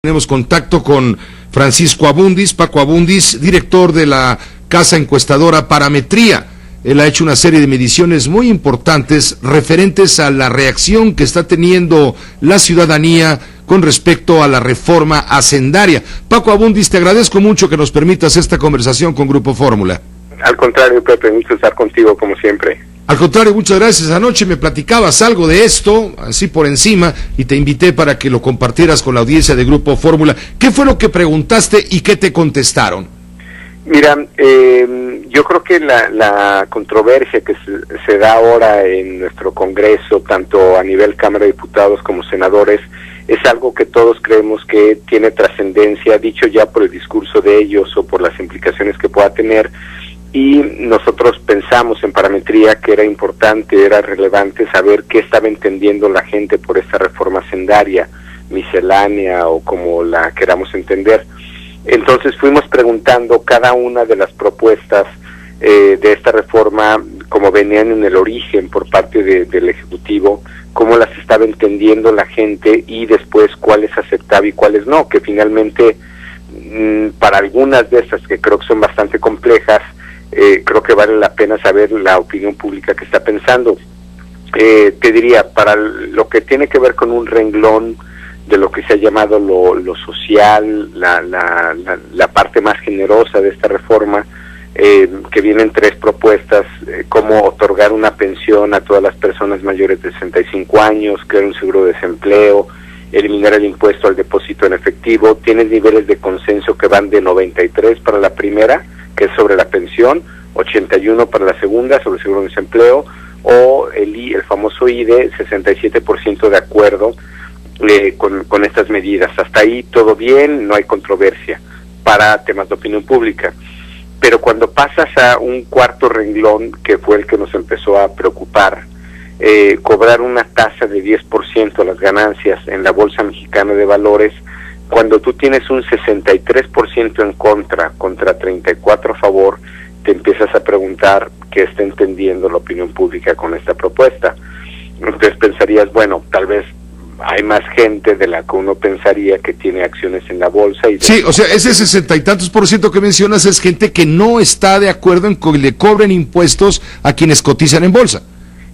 Tenemos contacto con Francisco Abundis, Paco Abundis, director de la casa encuestadora Parametría. Él ha hecho una serie de mediciones muy importantes referentes a la reacción que está teniendo la ciudadanía con respecto a la reforma hacendaria. Paco Abundis, te agradezco mucho que nos permitas esta conversación con Grupo Fórmula. Al contrario, Pepe, gusto estar contigo como siempre. Al contrario, muchas gracias. Anoche me platicabas algo de esto, así por encima, y te invité para que lo compartieras con la audiencia de Grupo Fórmula. ¿Qué fue lo que preguntaste y qué te contestaron? Mira, yo creo que la controversia que se da ahora en nuestro Congreso, tanto a nivel Cámara de Diputados como senadores, es algo que todos creemos que tiene trascendencia, dicho ya por el discurso de ellos o por las implicaciones que pueda tener. Y nosotros pensamos en Parametría que era importante, era relevante saber qué estaba entendiendo la gente por esta reforma hacendaria, miscelánea o como la queramos entender. Entonces fuimos preguntando cada una de las propuestas de esta reforma, como venían en el origen por parte del Ejecutivo, cómo las estaba entendiendo la gente y después cuáles aceptaba y cuáles no, que finalmente para algunas de estas que creo que son bastante complejas, creo que vale la pena saber la opinión pública que está pensando. Te diría, para lo que tiene que ver con un renglón de lo que se ha llamado lo social, la parte más generosa de esta reforma, que vienen tres propuestas, como otorgar una pensión a todas las personas mayores de 65 años, crear un seguro de desempleo, eliminar el impuesto al depósito en efectivo. Tienes niveles de consenso que van de 93 para la primera, que es sobre la pensión, 81 para la segunda, sobre el seguro de desempleo, o el famoso IDE, 67% de acuerdo con estas medidas. Hasta ahí todo bien, no hay controversia para temas de opinión pública. Pero cuando pasas a un cuarto renglón, que fue el que nos empezó a preocupar, cobrar una tasa de 10% a las ganancias en la Bolsa Mexicana de Valores, cuando tú tienes un 63% en contra 34% a favor, te empiezas a preguntar qué está entendiendo la opinión pública con esta propuesta. Entonces pensarías, bueno, tal vez hay más gente de la que uno pensaría que tiene acciones en la bolsa. Sí, o sea, ese 60 y tantos % que mencionas es gente que no está de acuerdo en que le cobren impuestos a quienes cotizan en bolsa.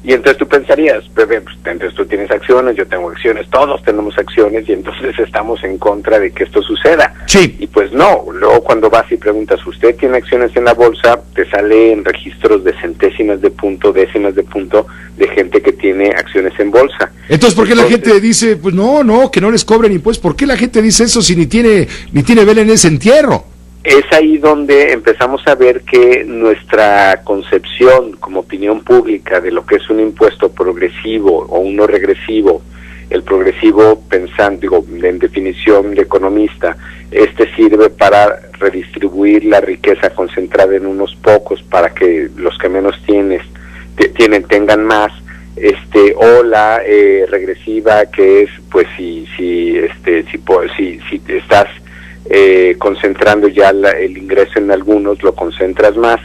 Y entonces tú pensarías, Pepe, pues, entonces tú tienes acciones, yo tengo acciones, todos tenemos acciones, y entonces estamos en contra de que esto suceda. Sí. Y pues no, luego cuando vas y preguntas, ¿usted tiene acciones en la bolsa? Te sale en registros de centésimas de punto, décimas de punto, de gente que tiene acciones en bolsa. Entonces, ¿por qué la gente dice, pues no, que no les cobren impuestos? ¿Por qué la gente dice eso si ni tiene vela en ese entierro? Es ahí donde empezamos a ver que nuestra concepción como opinión pública de lo que es un impuesto progresivo o uno regresivo, el progresivo pensando, en definición de economista, sirve para redistribuir la riqueza concentrada en unos pocos para que los que menos tienen más, o la regresiva, que es pues si estás concentrando ya el ingreso en algunos, lo concentras más.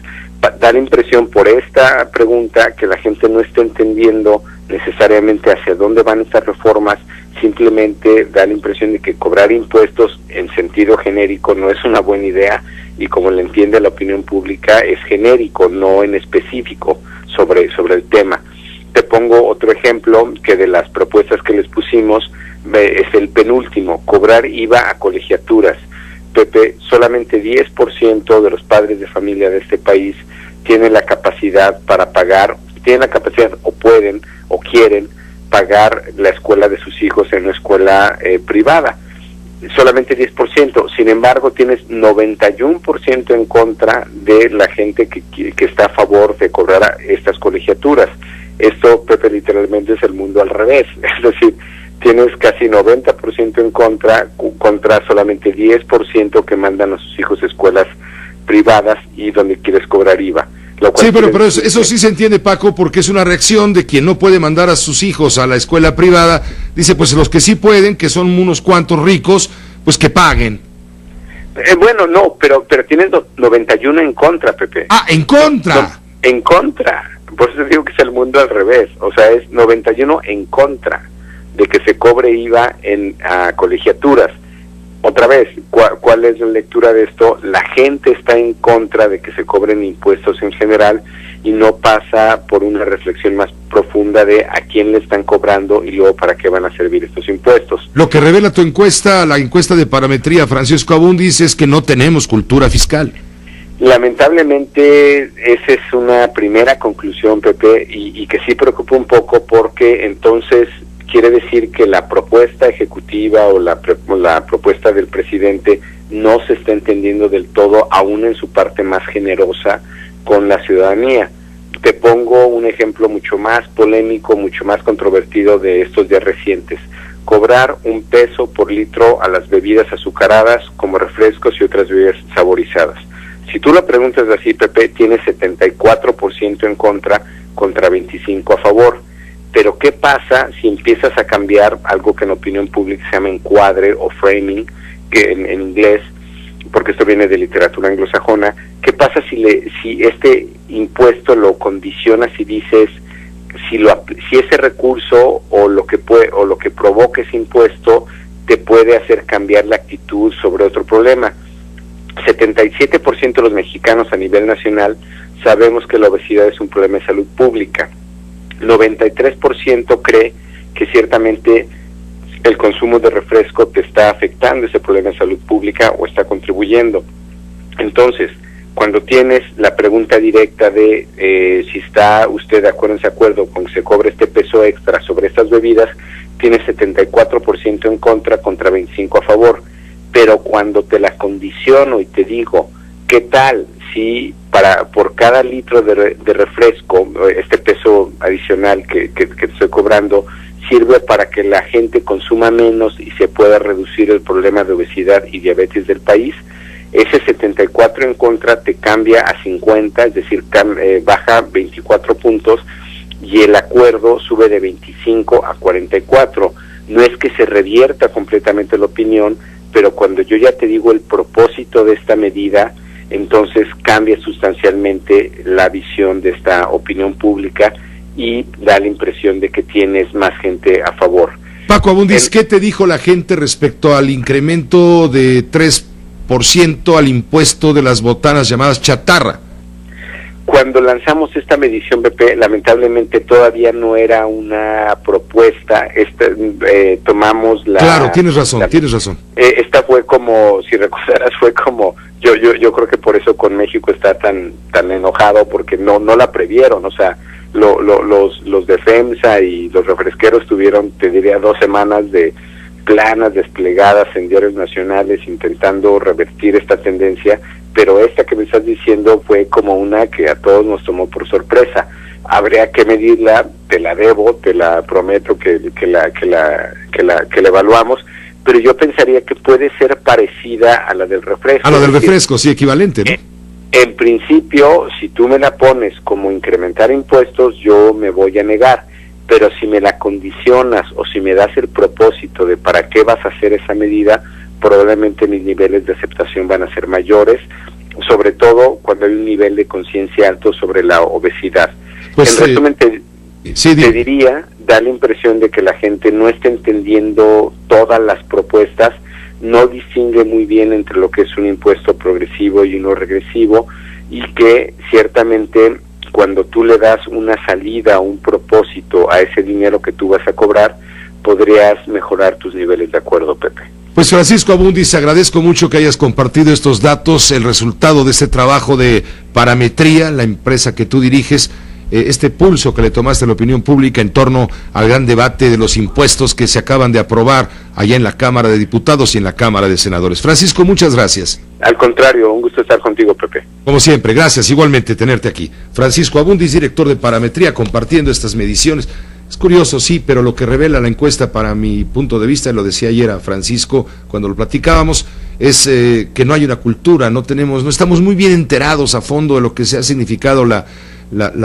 Da la impresión por esta pregunta que la gente no está entendiendo necesariamente hacia dónde van estas reformas, simplemente da la impresión de que cobrar impuestos en sentido genérico no es una buena idea, y como le entiende la opinión pública es genérico, no en específico sobre el tema. Te pongo otro ejemplo, que de las propuestas que les pusimos es el penúltimo, cobrar IVA a colegiaturas. Pepe, solamente 10% de los padres de familia de este país tienen la capacidad para pagar, o pueden o quieren pagar la escuela de sus hijos en una escuela privada. Solamente 10%, sin embargo tienes 91% en contra de la gente que está a favor de cobrar estas colegiaturas. Esto, Pepe, literalmente es el mundo al revés, es decir, tienes casi 90% en contra solamente 10% que mandan a sus hijos a escuelas privadas y donde quieres cobrar IVA. Sí, pero eso sí se entiende, Paco, porque es una reacción de quien no puede mandar a sus hijos a la escuela privada. Dice, pues los que sí pueden, que son unos cuantos ricos, pues que paguen. Bueno, no, pero tienes 91 en contra, Pepe. Ah, ¿en contra? No, en contra. Por eso digo que es el mundo al revés. O sea, es 91 en contra de que se cobre IVA a colegiaturas. otra vez, ¿cuál es la lectura de esto? La gente está en contra de que se cobren impuestos en general y no pasa por una reflexión más profunda de a quién le están cobrando y luego para qué van a servir estos impuestos. Lo que revela tu encuesta, la encuesta de Parametría, Francisco Abundis, es que no tenemos cultura fiscal. Lamentablemente esa es una primera conclusión, Pepe, y que sí preocupa un poco porque entonces quiere decir que la propuesta ejecutiva o la propuesta del presidente no se está entendiendo del todo, aún en su parte más generosa con la ciudadanía. Te pongo un ejemplo mucho más polémico, mucho más controvertido de estos días recientes. Cobrar $1 por litro a las bebidas azucaradas como refrescos y otras bebidas saborizadas. Si tú lo preguntas así, Pepe, tiene 74% en contra 25% a favor. Pero ¿qué pasa si empiezas a cambiar algo que en opinión pública se llama encuadre o framing, que en inglés, porque esto viene de literatura anglosajona? ¿Qué pasa si este impuesto lo condicionas y dices si ese recurso o lo que provoque ese impuesto te puede hacer cambiar la actitud sobre otro problema? 77% de los mexicanos a nivel nacional sabemos que la obesidad es un problema de salud pública. 93% cree que ciertamente el consumo de refresco te está afectando ese problema de salud pública o está contribuyendo. Entonces, cuando tienes la pregunta directa de si está usted de acuerdo con que se cobre este peso extra sobre estas bebidas, tiene 74% en contra 25% a favor. Pero cuando te la condiciono y te digo, ¿qué tal si por cada litro de refresco, este peso adicional que te estoy cobrando, sirve para que la gente consuma menos y se pueda reducir el problema de obesidad y diabetes del país? Ese 74 en contra te cambia a 50, es decir, baja 24 puntos, y el acuerdo sube de 25 a 44. No es que se revierta completamente la opinión, pero cuando yo ya te digo el propósito de esta medida, entonces cambia sustancialmente la visión de esta opinión pública y da la impresión de que tienes más gente a favor. Paco Abundis, ¿qué te dijo la gente respecto al incremento de 3% al impuesto de las botanas llamadas chatarra? Cuando lanzamos esta medición, BP, lamentablemente todavía no era una propuesta. Tomamos la... Claro, tienes razón. Esta fue como, si recordarás, yo creo que por eso con México está tan enojado, porque no la previeron. O sea, los de FEMSA y los refresqueros tuvieron, te diría, 2 semanas de planas desplegadas en diarios nacionales intentando revertir esta tendencia, pero esta que me estás diciendo fue como una que a todos nos tomó por sorpresa. Habría que medirla, te la debo, te la prometo que la evaluamos, pero yo pensaría que puede ser parecida a la del refresco. A la del refresco, sí, equivalente, ¿no? En principio, si tú me la pones como incrementar impuestos, yo me voy a negar, pero si me la condicionas o si me das el propósito de para qué vas a hacer esa medida, probablemente mis niveles de aceptación van a ser mayores, sobre todo cuando hay un nivel de conciencia alto sobre la obesidad. Pues, en resumen, te diría, da la impresión de que la gente no está entendiendo todas las propuestas, no distingue muy bien entre lo que es un impuesto progresivo y uno regresivo, y que ciertamente cuando tú le das una salida, un propósito a ese dinero que tú vas a cobrar, podrías mejorar tus niveles de acuerdo, Pepe. Pues Francisco Abundis, agradezco mucho que hayas compartido estos datos, el resultado de este trabajo de Parametría, la empresa que tú diriges, este pulso que le tomaste a la opinión pública en torno al gran debate de los impuestos que se acaban de aprobar allá en la Cámara de Diputados y en la Cámara de Senadores. Francisco, muchas gracias. Al contrario, un gusto estar contigo, Pepe. Como siempre, gracias, igualmente tenerte aquí. Francisco Abundis, director de Parametría, compartiendo estas mediciones. Es curioso, sí, pero lo que revela la encuesta, para mi punto de vista, y lo decía ayer a Francisco cuando lo platicábamos, es que no hay una cultura, no estamos muy bien enterados a fondo de lo que se ha significado la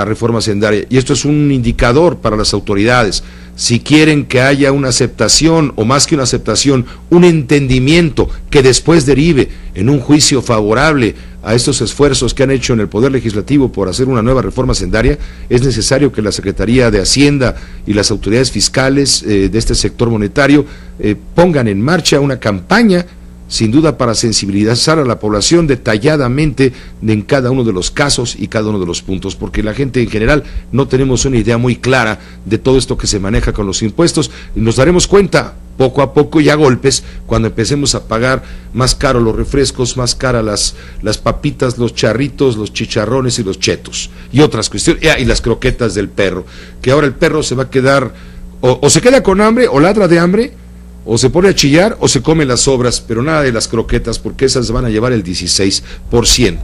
reforma hacendaria, y esto es un indicador para las autoridades. Si quieren que haya una aceptación, o más que una aceptación, un entendimiento que después derive en un juicio favorable a estos esfuerzos que han hecho en el Poder Legislativo por hacer una nueva reforma hacendaria, es necesario que la Secretaría de Hacienda y las autoridades fiscales de este sector monetario pongan en marcha una campaña sin duda para sensibilizar a la población detalladamente en cada uno de los casos y cada uno de los puntos, porque la gente en general no tenemos una idea muy clara de todo esto que se maneja con los impuestos, y nos daremos cuenta poco a poco y a golpes cuando empecemos a pagar más caro los refrescos, más cara las papitas, los charritos, los chicharrones y los chetos y otras cuestiones, y las croquetas del perro, que ahora el perro se va a quedar o se queda con hambre o ladra de hambre, o se pone a chillar o se come las sobras, pero nada de las croquetas, porque esas van a llevar el 16%.